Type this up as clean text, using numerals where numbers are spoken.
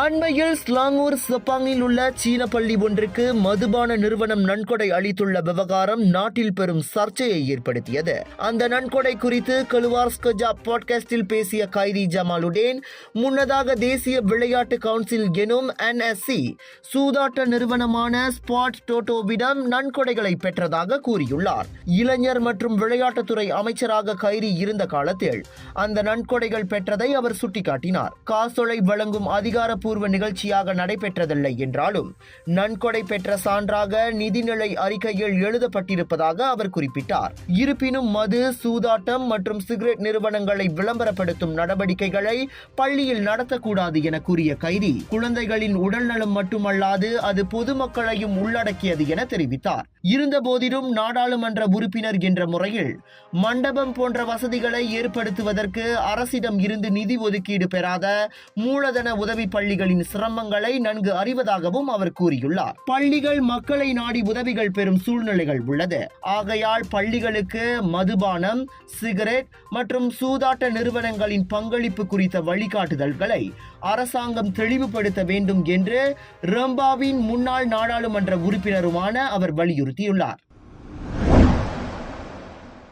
அண்மையில் ஸ்லாங்கூர் செப்பாங்கில் உள்ள சீன பள்ளி ஒன்றுக்கு மதுபான நிறுவனம் நன்கொடை அளித்துள்ள விவகாரம் நாட்டில் பெரும் சர்ச்சையை ஏற்படுத்தியது. அந்த நன்கொடை குறித்து கலுவார்ஸ்கஜா பாட்காஸ்டில் பேசிய கைரி ஜமாலுடேன், முன்னதாக தேசிய விளையாட்டு கவுன்சில் எனும் NSC சூதாட்ட நிறுவனமான ஸ்பாட் டோட்டோவிடம் நன்கொடைகளை பெற்றதாக கூறியுள்ளார். இளைஞர் மற்றும் விளையாட்டுத்துறை அமைச்சராக கைரி இருந்த காலத்தில் அந்த நன்கொடைகள் பெற்றதை அவர் சுட்டிக்காட்டினார். காசோலை வழங்கும் அதிகாரப்பூர்வ நிகழ்ச்சியாக நடைபெற்றதில்லை என்றாலும் நன்கொடை பெற்ற சான்றாக நிதிநிலை அறிக்கையில் எழுதப்பட்டிருப்பதாக அவர் குறிப்பிட்டார். இருப்பினும் மது, சூதாட்டம் மற்றும் சிகரெட் நிறுவனங்களை விளம்பரப்படுத்தும் நடவடிக்கைகளை பள்ளியில் நடத்தக்கூடாது என கூறிய கைரி, குழந்தைகளின் உடல்நலம் மட்டுமல்லாது அது பொதுமக்களையும் உள்ளடக்கியது என தெரிவித்தார். இருந்தபோதிலும் நாடாளுமன்ற உறுப்பினர் என்ற முறையில் மண்டபம் போன்ற வசதிகளை ஏற்படுத்துவதற்கு அரசிடம் இருந்து நிதி ஒதுக்கீடு பெறாத மூலதன உதவி பள்ளிகளின் சிரமங்களை நன்கு அறிவதாகவும் அவர் கூறியுள்ளார். பள்ளிகள் மக்களை நாடி உதவிகள் பெறும் சூழ்நிலைகள் உள்ளது. ஆகையால் பள்ளிகளுக்கு மதுபானம், சிகரெட் மற்றும் சூதாட்ட நிறுவனங்களின் பங்களிப்பு குறித்த வழிகாட்டுதல்களை அரசாங்கம் தெளிவுபடுத்த வேண்டும் என்று ரம்பாவின் முன்னாள் நாடாளுமன்ற உறுப்பினருமான அவர் வலியுறுத்தியுள்ளார்.